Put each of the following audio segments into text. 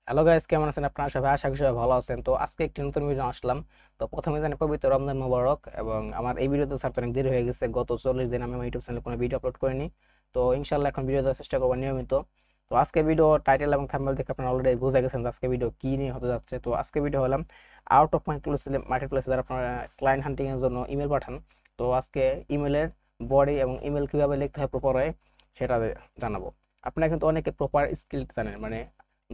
Hello guys, কেমন আছেন আপনারা সবাই? আশা করি সবাই ভালো আছেন। তো আজকে একটি নতুন ভিডিও আসলাম। তো প্রথমে জানি পবিত্র রমজান মোবারক। এবং আমার এই ভিডিওতে ছাড়তে অনেক দেরি হয়ে গেছে, গত 40 দিন আমি আমার ইউটিউব চ্যানেলে কোনো ভিডিও আপলোড করিনি। তো ইনশাল্লাহ এখন ভিডিও দেওয়ার চেষ্টা করবো নিয়মিত। তো আজকে ভিডিও টাইটেল এবং থাম্বনেল দেখে আপনারা অলরেডি বুঝে গেছেন যে আজকে ভিডিও কি নিয়ে হতে যাচ্ছে। তো আজকে ভিডিও হলাম আউট অফ মার্কেট প্লেসে যারা আপনারা ক্লায়েন্ট হান্টিং এর জন্য ইমেল পাঠান। তো আজকে ইমেলের বডি এবং ইমেল কিভাবে লিখতে হয় প্রপার হয় সেটা জানাবো। আপনারা কিন্তু অনেকে প্রপার স্কিল জানেন, মানে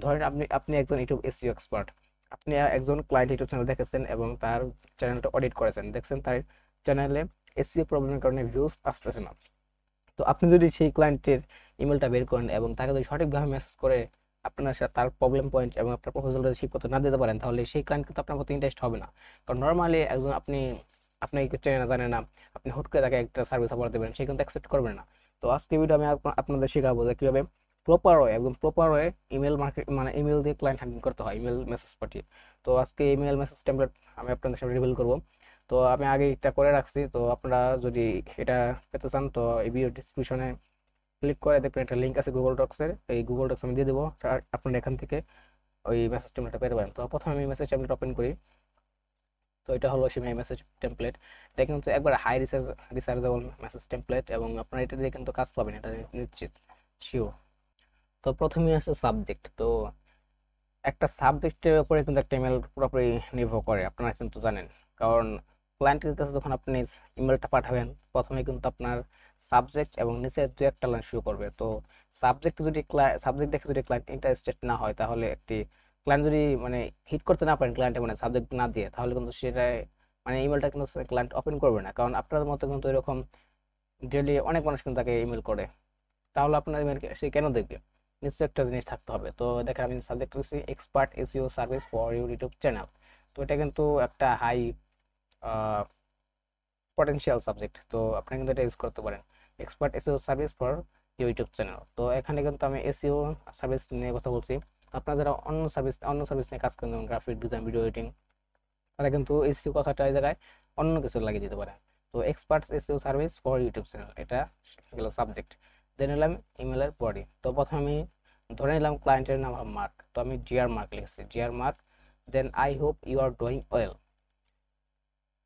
ধরেন আপনি আপনি একজন ইউটিউব এসইও এক্সপার্ট। আপনি একজন ক্লায়েন্ট ইউটিউব চ্যানেল দেখেছেন এবং তার চ্যানেলটা অডিট করেছেন, দেখছেন তার চ্যানেলে এসইও প্রবলেমের কারণে ভিউজ আসতেছে না। তো আপনি যদি সেই ক্লায়েন্টের ইমেলটা বের করেন এবং তাকে যদি সঠিকভাবে মেসেজ করে আপনার সাথে তার প্রবলেম পয়েন্ট এবং আপনার প্রপোজালটা রিসিভ করতে না দিতে পারেন, তাহলে সেই ক্লায়েন্ট কিন্তু আপনার প্রতি ইন্টারেস্ট হবে না। কারণ নর্মালি একজন আপনি চেনে না, জানে না, আপনি হুট করে তাকে একটা সার্ভিস অফার দেবেন, সে কিন্তু অ্যাকসেপ্ট করবে না। তো আজকে ভিডিও আমি আপনাদের শেখাবো যে কিভাবে প্রপার ওয়ে, একদম প্রপার ওয়ে ইমেল মার্কেট মানে ইমেল দিয়ে ক্লায়েন্ট হ্যান্ডেল করতে হয়, ইমেল মেসেজ পাঠিয়ে। তো আজকে ইমেল মেসেজ টেমপ্লেট আমি আপনাদের সামনে রিভিল করব। তো আমি আগে এটা করে রাখছি, তো আপনারা যদি এটা পেতে চান তো এই ভিডিও ডিসক্রিপশনে ক্লিক করে দেখবেন একটা লিঙ্ক আছে গুগল ডক্সের, এই গুগল ডক্স আমি দিয়ে দেবো, আর আপনারা এখান থেকে ওই মেসেজ টেমপ্লেটটা পেতে পারেন। তো প্রথমে আমি মেসেজ টেমপ্লেট ওপেন করি। তো এটা হলো সেই মেসেজ টেমপ্লেট। এটা কিন্তু একবার হাই রিসার্চেবল মেসেজ টেমপ্লেট এবং আপনারা এটা দিয়ে কিন্তু কাজ পাবেন, এটা নিশ্চিত, শিওর। তো প্রথমেই আছে সাবজেক্ট। তো একটা সাবজেক্টের উপরে কিন্তু একটা ইমেল পুরোপুরি নির্ভর করে, আপনারা কিন্তু জানেন। কারণ ক্লায়েন্টের কাছে যখন আপনি ইমেলটা পাঠাবেন, প্রথমে কিন্তু আপনার সাবজেক্ট এবং নিচে দু একটা লাইন শুরু করবে। তো সাবজেক্ট দেখে যদি ক্লায়েন্ট ইন্টারেস্টেড না হয়, তাহলে একটি ক্লায়েন্ট যদি মানে হিট করতে না পারেন ক্লায়েন্টে, মানে সাবজেক্ট না দিয়ে, তাহলে কিন্তু সেটা মানে ইমেলটা কিন্তু ক্লায়েন্ট ওপেন করবে না। কারণ আপনার মতো কিন্তু এরকম ডেলি অনেক মানুষ কিন্তু তাকে ইমেল করে, তাহলে আপনার ইমেল সে কেন দেখবে? নিশ্চয়ই একটা জিনিস থাকতে হবে। তো দেখেন আমি সাবজেক্ট করছি expert SEO service for your YouTube channel. তো এটা কিন্তু একটা হাই পটেনশিয়াল সাবজেক্ট, তো আপনি কিন্তু এটা ইউজ করতে পারেন, expert SEO service for YouTube channel. তো এখানে কিন্তু আমি এসইও সার্ভিস নিয়ে কথা বলছি। আপনারা যারা অন্য সার্ভিস নিয়ে কাজ করেন, যেমন গ্রাফিক ডিজাইন, ভিডিও এডিটিং, তারা কিন্তু এসইও কথাটা এই জায়গায় অন্য কিছু লাগিয়ে দিতে পারে। তো experts SEO service for YouTube channel, এটা গেল সাবজেক্ট। দেন নিলাম ইমেলের বডি। তো প্রথমে আমি ধরে নিলাম ক্লায়েন্টের নাম মার্ক, তো আমি জিআর মার্ক লিখছি, GR mark. Then I hope you are doing well,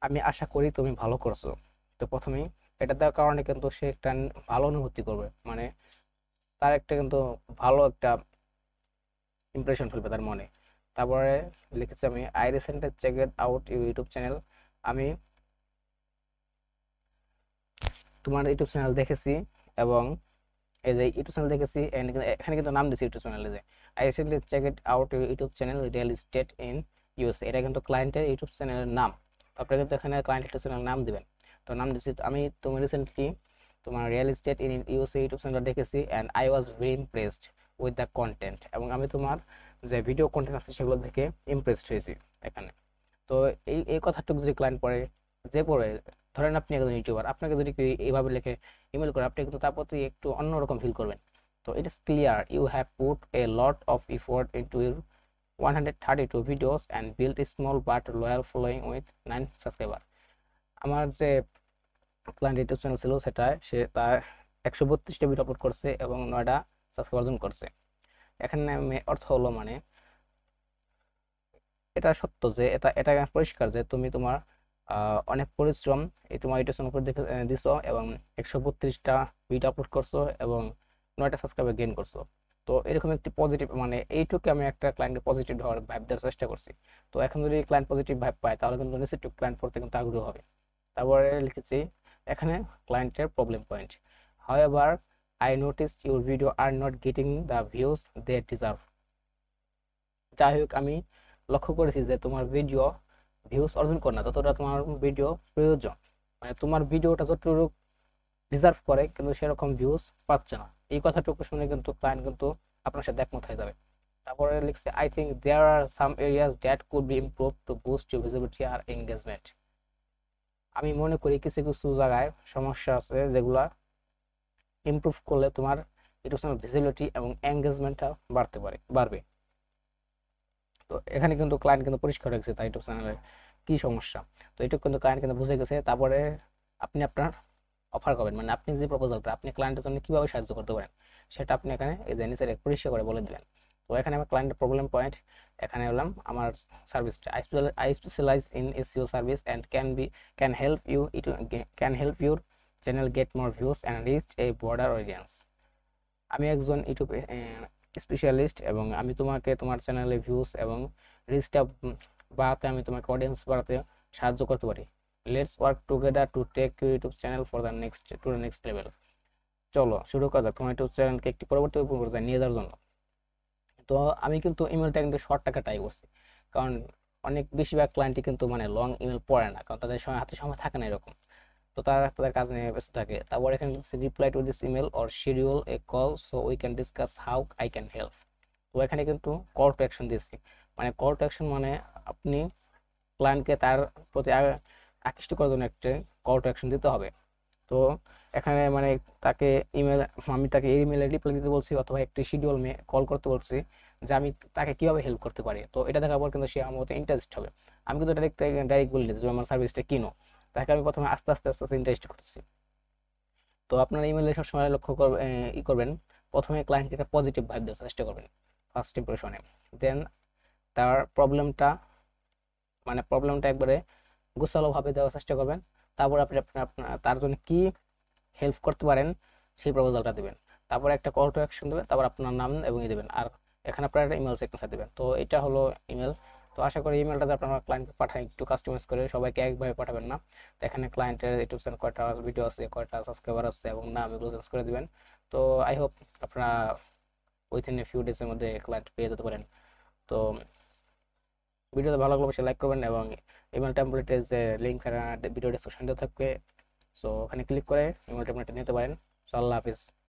আমি আশা করি তুমি ভালো করছো। তো প্রথমেই এটা দেওয়ার কারণে কিন্তু সে একটা ভালো অনুভূতি করবে, মানে তার একটা কিন্তু ভালো একটা ইমপ্রেশন ফেলবে তার মনে। তারপরে লিখেছি আমি I recently checked out YouTube channel, আমি তোমার ইউটিউব চ্যানেল দেখেছি এবং এই যে ইউটিউব চ্যানেল দেখেছি এখানে কিন্তু নাম দিয়েছি ইউটিউব চ্যানেলে, যে I recently check it out YouTube channel real estate in USA, এটা কিন্তু ক্লায়েন্টের ইউটিউব চ্যানেলের নাম। তো আপনারা কিন্তু এখানে ক্লায়েন্ট ইউটিউব চ্যানেল নাম দিবেন। তো নাম দিচ্ছি আমি, তুমি রিসেন্টলি তোমার real estate in USA YouTube channel দেখেছি and I was very impressed with the content, এবং আমি তোমার যে ভিডিও কন্টেন্ট আছে সেগুলো দেখে ইমপ্রেসড হয়েছি এখানে। তো এই এই কথাটুকু যদি ক্লায়েন্ট পড়ে, যে পড়ে, ধরেন আপনি একজন ইউটিউবার, আপনাকে যদি কেউ এইভাবে লিখে ইমেল করে, আপনি কিন্তু তার প্রতি একটু অন্যরকম ফিল করবেন। তো it is clear you have put a lot of effort into your 132 videos and build a small but loyal following with 9 subscriber. আমার যে ক্লায়েন্ট ইউটিউব চ্যানেল ছিল সেটা সে তার 132টা ভিডিও আপলোড করছে এবং 9টা সাবস্ক্রাইবার অর্জন করছে। এখানে অর্থ হলো মানে এটা সত্য যে এটা এটা পরিষ্কার যে তুমি তোমার অনেক পরিশ্রম এই তোমার ইউটিউব চ্যানেল উপর দেখে দিছো এবং 132টা ভিডিও আপলোড করছো এবং 9টা সাবস্ক্রাইবার গেইন করছো। তো এরকম একটি পজিটিভ, মানে এইটুকু আমি একটা ক্লায়েন্টের পজিটিভ হওয়ার ভাইব দেওয়ার চেষ্টা করছি। তো এখন যদি ক্লায়েন্ট পজিটিভ ভাইব পায়, তাহলে কিন্তু নিশ্চিত ক্লায়েন্ট পড়তে কিন্তু আগ্রহ হবে। তারপরে লিখেছি এখানে ক্লায়েন্টের problem point, however I noticed your video are not getting the views they deserve. যাই হোক, আমি লক্ষ্য করেছি যে তোমার ভিডিও ভিউজ অর্জন করে না যতটা তোমার ভিডিও প্রয়োজন, মানে তোমার ভিডিওটা যতটুকু ডিজার্ভ করে কিন্তু সেরকম ভিউজ পাচ্ছে না। এই কথাটুকু শুনে কিন্তু ক্লায়েন্ট কিন্তু আপনার সাথে একমত হয়ে যাবে। তারপরে লিখছে I think there are some areas that could be improve to boost your visibility আর এঙ্গেজমেন্ট। আমি মনে করি কিছু কিছু জায়গায় সমস্যা আছে যেগুলা ইমপ্রুভ করলে তোমার ইউটিউব চ্যানেল ভিজিবিলিটি এবং এঙ্গেজমেন্টটা বাড়বে। তো এখানে কিন্তু ক্লায়েন্ট কিন্তু পরিষ্কার হয়ে গেছে তার ইউটিউব চ্যানেলের কি সমস্যা। তো এটুকু কিন্তু ক্লায়েন্ট কিন্তু বুঝে গেছে। তারপরে আপনি আপনার অফার করবেন, মানে আপনি যে প্রপোজালটা আপনি ক্লায়েন্টের জন্য কিভাবে সাহায্য করতে পারেন সেটা আপনি এখানে এই যে নিচে পরিষ্কার করে বলে দিলেন। তো এখানে আমার ক্লায়েন্টের প্রবলেম পয়েন্ট, এখানে হলাম আমার সার্ভিসটা, I specialize in SEO service and can help you can help your channel get more views and reach a broader audience. আমি একজন ইউটিউব স্পেশালিস্ট এবং আমি তোমাকে তোমার চ্যানেলে ভিউজ এবং রিচটা বাড়াতে, আমি তোমাকে অডিয়েন্স বাড়াতে সাহায্য করতে পারি। Let's work together to take your YouTube channel for the next level. চলো শুরু করা যাক তোমার ইউটিউব চ্যানেলকে একটি পরবর্তী পর্যায়ে নিয়ে যাওয়ার জন্য। তো আমি কিন্তু ইমেলটা কিন্তু শর্ট টাকা ট্রাই করছি, কারণ অনেক বেশিরভাগ ক্লায়েন্টই কিন্তু মানে লং ইমেল পড়ে না, কারণ তাদের সময় হাতে সময় থাকে না এরকম। তো তারা তাদের কাজ নিয়ে ব্যস্ত থাকে। তারপর এখানে reply to this email or schedule A call so we can discuss how I can help. তো এখানে কিন্তু কল টু অ্যাকশন দিয়েছি, মানে কল টু অ্যাকশন মানে আপনি ক্লায়েন্টকে তার প্রতি আকৃষ্ট করার জন্য একটা কল টু অ্যাকশন দিতে হবে। তো এখানে মানে তাকে ইমেল, আমি তাকে ইমেলে রিপ্লাই দিতে বলছি অথবা একটি শিডিউল কল করতে বলছি যে আমি তাকে কিভাবে হেল্প করতে পারি। তো এটা দেখার পর কিন্তু সে আমার মতো ইন্টারেস্ট হবে। আমি কিন্তু ডাইরেক্ট বলি যে আমার সার্ভিসটা কিনো, তাকে আমি প্রথমে আস্তে আস্তে আস্তে আস্তে ইন্টারেস্ট করতেছি। তো আপনার ইমেলে সবসময় লক্ষ্য করবেন, করবেন প্রথমে ক্লায়েন্টকে একটা পজিটিভ ভাইব দেওয়ার চেষ্টা করবেন ফার্স্ট ইমপ্রেশনে। দেন তার প্রবলেমটা একবারে গোছালো ভাবে দেওয়ার চেষ্টা করবেন। তারপর আপনি তার জন্য কি হেল্প করতে পারেন সেই প্রপোজালটা দেবেন। তারপর একটা কল টু অ্যাকশন দেবেন, তারপর আপনার নাম এবং দেবেন, আর এখানে আপনার একটা ইমেল সিগনেচার দেবেন। তো এটা হলো ইমেল। তো আশা করি ইমেলটাতে আপনারা ক্লায়েন্টকে পাঠান, একটু কাস্টমাইজ করে, সবাইকে একভাবে পাঠাবেন না। তো এখানে ক্লায়েন্টের ইউটিউব চ্যানেল কয়টা ভিডিও আছে, কয়টা সাবস্ক্রাইবার আছে এবং নাম, এগুলো চেঞ্জ করে দিবেন। তো আই হোপ আপনারা উইথিন এ ফিউ ডেজের মধ্যে ক্লায়েন্ট পেয়ে যেতে পারেন। তো ভিডিওতে ভালো লাগলে অবশ্যই লাইক করবেন এবং ইমেল টেমপ্লেটের যে লিঙ্ক ভিডিও ডিসক্রিপশন দেওয়া থাকবে, সো ওখানে ক্লিক করে ইমেল টেমপ্লেট নিতে পারেন। সো আল্লাহ হাফিজ।